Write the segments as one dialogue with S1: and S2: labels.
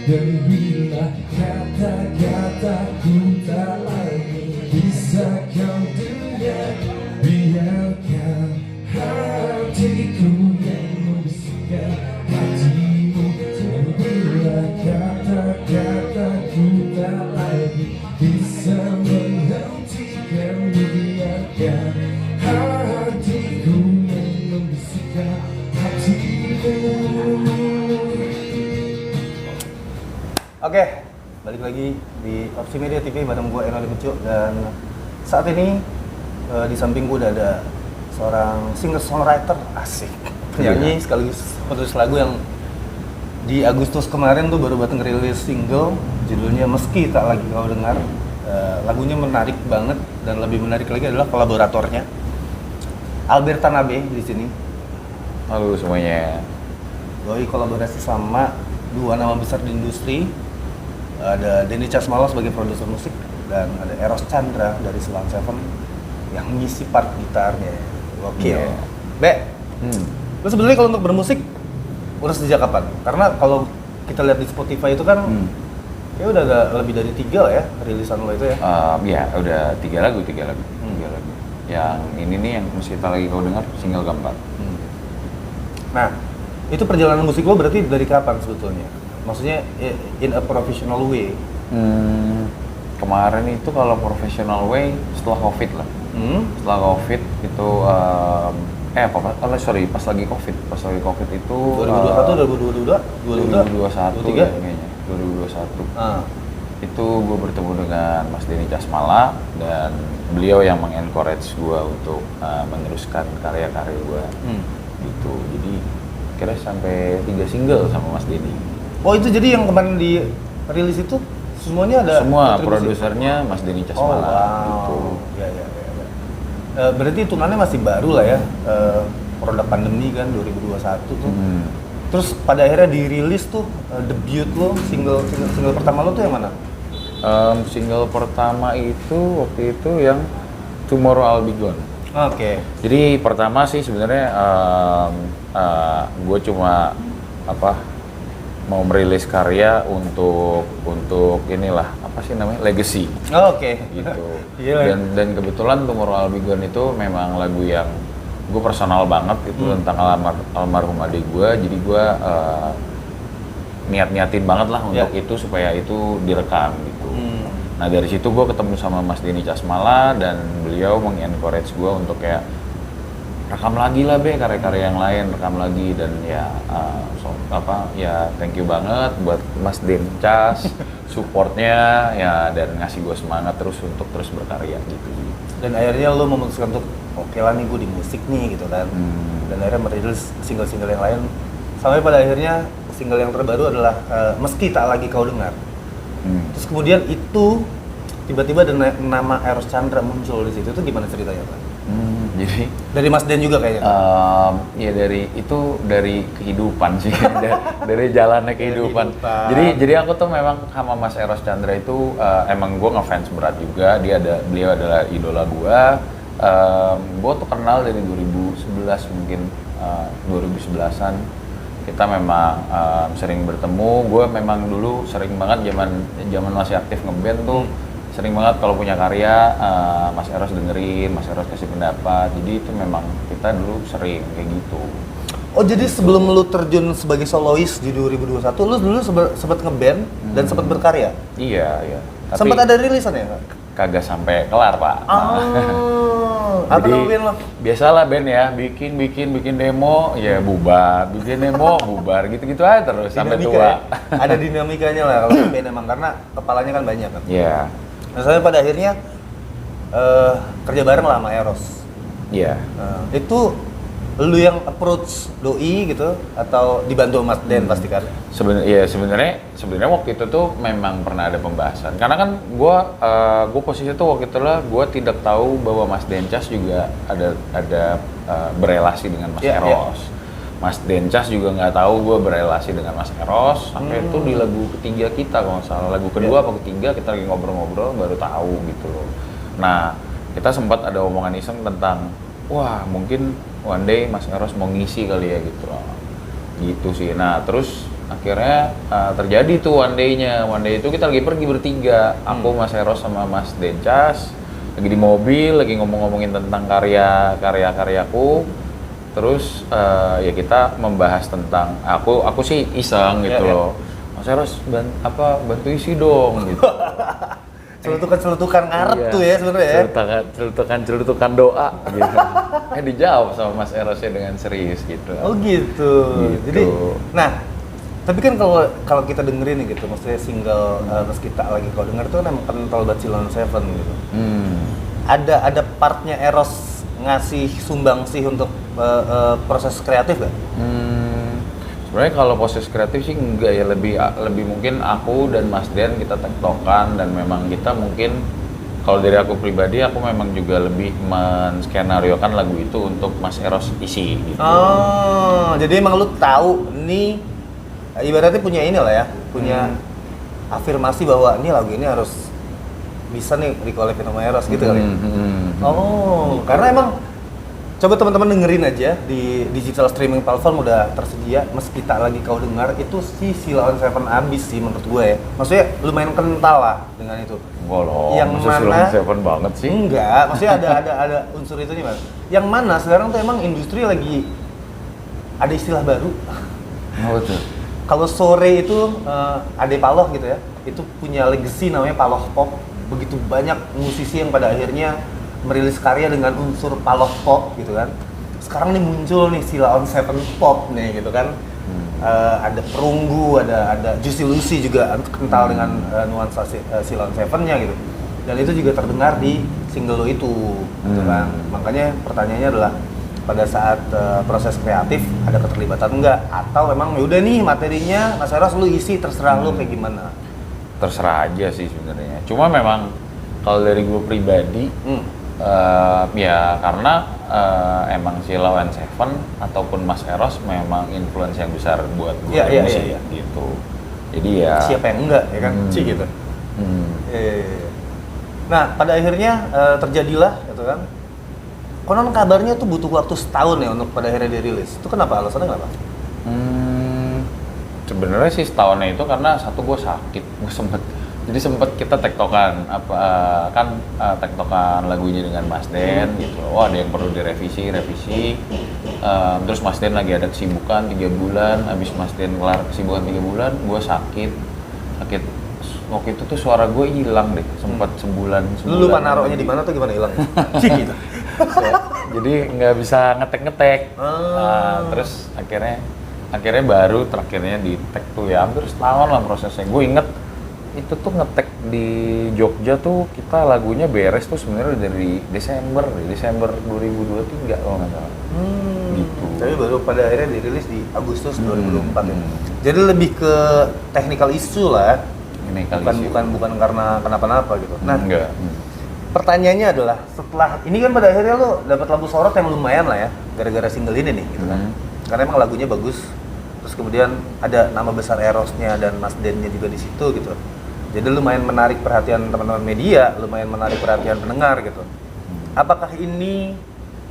S1: Dan bila kata-kataku tak lagi bisa kau dengar, biarkan hatiku yang membisikkan hatimu. Dan bila kata-kataku tak lagi bisa menghentikan, biarkan hatiku yang membisikkan hatimu.
S2: Oke, balik lagi di Opsi Media TV bareng gue Eno Limucu. Dan saat ini di samping gue udah ada seorang singer-songwriter asik, penyanyi sekaligus penulis lagu yang di Agustus kemarin tuh baru batang rilis single judulnya Meski Tak Lagi Kau Dengar. Lagunya menarik banget dan lebih menarik lagi adalah kolaboratornya Albert Tanabe di sini.
S3: Halo semuanya.
S2: Doi kolaborasi sama dua nama besar di industri. Ada Denny Casmala sebagai produser musik dan ada Eros Chandra dari Selang Seven yang ngisi part gitarnya. Oke.
S3: Yeah.
S2: Be, lu sebenarnya kalau untuk bermusik udah sejak kapan? Karena kalau kita lihat di Spotify itu kan ya udah agak lebih dari 3 lah ya rilisan lo itu ya.
S3: Ya udah 3 lagu. Yang ini nih yang Meski Tak Lagi Kau Dengar single keempat.
S2: Nah, itu perjalanan musik lo berarti dari kapan sebetulnya? Maksudnya in a professional way.
S3: Kemarin itu kalau professional way setelah COVID lah. Setelah COVID itu pas lagi COVID itu
S2: 2021,
S3: 2021 ya, kayaknya 2021. Itu gue bertemu dengan Mas Denny Casmala dan beliau yang mengencourage gue untuk meneruskan karya-karya gue gitu. Jadi kira sampai 3 single sama Mas Denny.
S2: Oh itu jadi yang kemarin di rilis itu semuanya ada?
S3: Semua produsernya Mas Denny Casmala.
S2: Oh wow.
S3: Gitu.
S2: Ya. Berarti hitungannya masih baru lah ya, produk pandemi kan 2021 tuh. Terus pada akhirnya dirilis tuh debut lo, single pertama lo tuh yang mana?
S3: Single pertama itu waktu itu yang Tomorrow I'll Be Gone.
S2: Oke.
S3: Jadi pertama sih sebenarnya gue cuma mau merilis karya untuk inilah apa sih namanya legacy.
S2: Oke.
S3: Gitu.
S2: Gila.
S3: Dan kebetulan Tomorrow I'll Be Gone itu memang lagu yang gue personal banget itu tentang almarhum adik gue. Jadi gue niatin banget lah untuk itu supaya itu direkam gitu. Nah dari situ gue ketemu sama Mas Denny Casmala dan beliau mengencourage gue untuk kayak rekam lagi lah be karya-karya yang lain, rekam lagi. Dan ya thank you banget buat Mas Den Cas supportnya ya dan ngasih gue semangat terus untuk terus berkarya gitu.
S2: Dan akhirnya lo memutuskan untuk oke lah nih gue di musik nih gitu kan. Dan akhirnya merilis single-single yang lain sampai pada akhirnya single yang terbaru adalah Meski Tak Lagi Kau Dengar. Terus kemudian itu tiba-tiba ada nama Eros Chandra muncul di situ. Itu gimana ceritanya Pak?
S3: Jadi
S2: dari Mas Den juga kayaknya.
S3: Ya dari kehidupan sih, dari jalannya kehidupan. Jadi aku tuh memang sama Mas Eros Chandra itu emang gue ngefans berat juga. Beliau adalah idola gue. Gue tuh kenal dari 2011 mungkin 2011an. Kita memang sering bertemu. Gue memang dulu sering banget zaman masih aktif ngeband tuh. Sering banget kalau punya karya, Mas Eros dengerin, Mas Eros kasih pendapat. Jadi itu memang kita dulu sering kayak gitu.
S2: Oh jadi sebelum lu terjun sebagai solois di 2021, lu dulu sempat ngeband dan sempat berkarya?
S3: Iya.
S2: Sempat ada rilisan ya?
S3: Kagak sampai kelar pak.
S2: Apa
S3: Jadi,
S2: band lo?
S3: Biasalah band ya, bikin demo, ya bubar, bikin demo, bubar, gitu-gitu aja terus sampai tua.
S2: Ya? Ada dinamikanya lah kalau band emang karena kepalanya kan banyak kan.
S3: Iya.
S2: Nah, soalnya pada akhirnya kerja bareng lah sama Eros.
S3: Iya.
S2: Itu lu yang approach doi gitu atau dibantu Mas Den pasti kan?
S3: Sebenarnya waktu itu tuh memang pernah ada pembahasan. Karena kan gue posisi tuh waktu itu lah gue tidak tahu bahwa Mas Dencas juga ada berelasi dengan Mas Eros. Mas Dencas juga nggak tahu gue berelasi dengan Mas Eros sampai itu di lagu ketiga kita kalau nggak salah, lagu kedua apa ketiga kita lagi ngobrol-ngobrol baru tahu gitu loh. Nah kita sempat ada omongan iseng tentang wah mungkin one day Mas Eros mau ngisi kali ya gitu loh. Gitu sih. Nah terus akhirnya terjadi tuh one day itu kita lagi pergi bertiga, aku Mas Eros sama Mas Dencas lagi di mobil, lagi ngomongin tentang karyaku. Terus ya kita membahas tentang aku sih iseng gitu loh. Mas Eros bantu isi dong gitu.
S2: Celutukan ngarep tuh ya sebenarnya ya.
S3: Celutukan doa gitu. Dijawab sama Mas Erosnya dengan serius gitu.
S2: Oh gitu. Jadi, nah, tapi kan kalau kita dengerin nih gitu, maksudnya single terus kita lagi kalau denger tuh emang kental banget Sheila on 7 gitu. Ada partnya Eros ngasih sumbangsih untuk proses kreatif gak?
S3: Sebenarnya kalau proses kreatif sih enggak ya, lebih mungkin aku dan Mas Den kita tektokan, dan memang kita mungkin kalau dari aku pribadi aku memang juga lebih menskenariokan lagu itu untuk Mas Eros isi gitu.
S2: Oh, jadi emang lu tahu nih ibaratnya punya ini lah ya, punya afirmasi bahwa ini lagu ini harus bisa nih di-collab sama Eros gitu kali ya. Oh, karena emang coba teman-teman dengerin aja di digital streaming platform udah tersedia. Meski tak lagi kau dengar, itu si Sheila on 7 abis sih menurut gue ya. Maksudnya lumayan kental lah dengan itu.
S3: Enggak loh,
S2: yang mana
S3: Sheila on 7 banget sih.
S2: Enggak, maksudnya ada unsur itunya Mas. Yang mana sekarang tuh emang industri lagi ada istilah baru.
S3: Apa tuh?
S2: Kalau sore itu Ade Paloh gitu ya, itu punya legacy namanya Paloh Pop. Begitu banyak musisi yang pada akhirnya merilis karya dengan unsur Paloh Pop gitu kan. Sekarang nih muncul nih Sheila on 7 Pop nih gitu kan. Ada Perunggu, ada Juicy Lucy juga kental dengan nuansa Sheila on 7-nya gitu. Dan itu juga terdengar di single lo itu gitu kan. Makanya pertanyaannya adalah pada saat proses kreatif ada keterlibatan enggak, atau memang yaudah nih materinya Mas Eros lu isi terserah lu kayak gimana?
S3: Terserah aja sih sebenarnya. Cuma memang kalau dari gue pribadi ya karena emang Sheila on 7 ataupun Mas Eros memang influence yang besar buat gue musik gitu. Jadi ya
S2: siapa yang enggak ya kan? Sih gitu. Nah, pada akhirnya terjadilah gitu kan. Konon kabarnya tuh butuh waktu setahun ya untuk pada akhirnya dirilis. Itu kenapa? Alasannya kenapa?
S3: Sebenarnya sih setahunnya itu karena satu gue sakit, jadi sempet kita tektokan tektokan lagunya dengan Mas Den gitu. Wah, ada yang perlu direvisi. Terus Mas Den lagi ada kesibukan 3 bulan. Habis Mas Den kelar kesibukan 3 bulan, gue sakit. Waktu itu tuh suara gue hilang deh, sempat sebulan.
S2: Lu lupa naruhnya di mana tuh gimana hilang? Gitu.
S3: Jadi nggak bisa ngetek. Nah, terus akhirnya baru terakhirnya di tag tuh ya hampir setahun lah prosesnya. Gue inget itu tuh ngetek di Jogja tuh kita lagunya beres tuh sebenarnya dari Desember 2023 kalau nggak salah. Gitu.
S2: Tapi baru pada akhirnya dirilis di Agustus 2024 ya. Jadi lebih ke technical issue lah. Bukan karena kenapa-napa gitu. Nah,
S3: enggak.
S2: Pertanyaannya adalah setelah ini kan pada akhirnya lo dapat lampu sorot yang lumayan lah ya gara-gara single ini nih gitu kan. Karena emang lagunya bagus. Terus kemudian ada nama besar Erosnya dan Mas Den-nya juga di situ gitu. Jadi lumayan menarik perhatian teman-teman media, lumayan menarik perhatian pendengar gitu. Apakah ini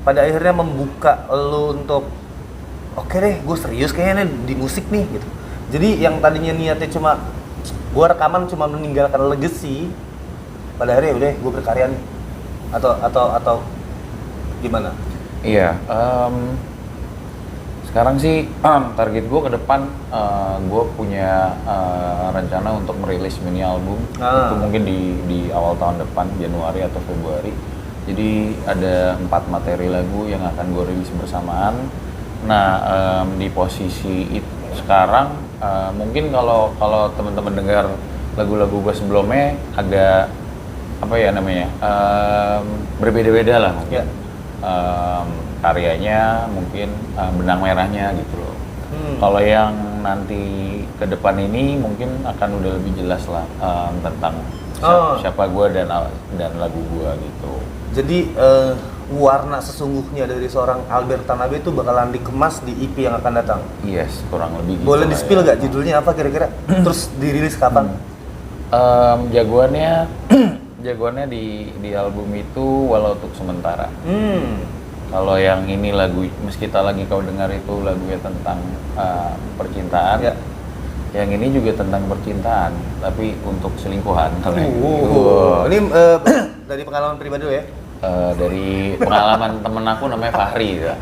S2: pada akhirnya membuka lo untuk oke deh, gue serius kayaknya di musik nih gitu. Jadi yang tadinya niatnya cuma gue rekaman cuma meninggalkan legacy, pada akhirnya udah gue berkarya nih atau gimana?
S3: Iya, sekarang sih target gue ke depan gue punya rencana untuk merilis mini album itu mungkin di awal tahun depan, Januari atau Februari. Jadi ada 4 materi lagu yang akan gue rilis bersamaan. Nah, di posisi itu sekarang mungkin kalau teman-teman dengar lagu-lagu gue sebelumnya agak apa ya namanya berbeda-beda lah mungkin. Karyanya mungkin benang merahnya gitu loh. Kalau yang nanti ke depan ini mungkin akan udah lebih jelas lah tentang siapa gue dan lagu gue gitu.
S2: Jadi warna sesungguhnya dari seorang Albert Tanabe itu bakalan dikemas di EP yang akan datang.
S3: Yes, kurang lebih gitu.
S2: Boleh di-spill nggak judulnya apa kira-kira? Terus dirilis kapan?
S3: Jagoannya di album itu Walau Untuk Sementara. Kalau yang ini lagu Meski Tak Lagi Kau Dengar itu lagunya tentang percintaan. Yang ini juga tentang percintaan, tapi untuk selingkuhan.
S2: Ini dari pengalaman pribadi lo ya?
S3: Dari pengalaman temen aku namanya Fahri ya.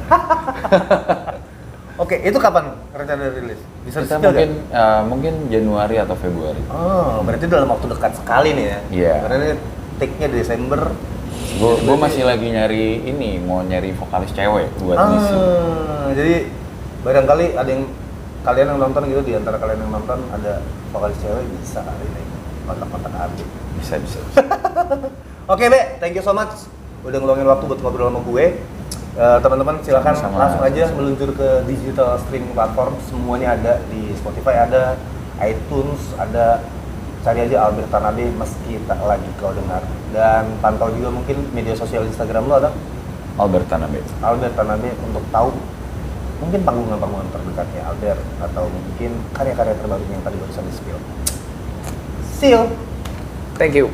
S2: Oke, itu kapan rencana rilis? Bisa
S3: Kita
S2: di-spill
S3: mungkin
S2: nggak?
S3: mungkin Januari atau Februari.
S2: Oh, berarti dalam waktu dekat sekali nih ya?
S3: Iya.
S2: Karena ini take-nya Desember.
S3: Gue masih lagi nyari ini, mau nyari vokalis cewek buat ngisi.
S2: Jadi barangkali ada yang kalian yang nonton gitu, di antara kalian yang nonton ada vokalis cewek, bisa kali ini kontak-kontak Abi.
S3: Bisa.
S2: Oke, Be, thank you so much udah ngeluangin waktu buat ngobrol sama gue. Teman-teman silakan
S3: Sama-sama.
S2: langsung aja meluncur ke digital streaming platform, semuanya ada di Spotify, ada iTunes, ada, cari aja Albert Tanabe meski tak lagi kau dengar. Dan pantau juga mungkin media sosial Instagram lo ada
S3: Albert Tanabe.
S2: Albert Tanabe untuk tahu mungkin panggungan-panggungan terdekatnya Albert atau mungkin karya-karya terbarunya yang tadi barusan di-spill. See you.
S3: Thank you.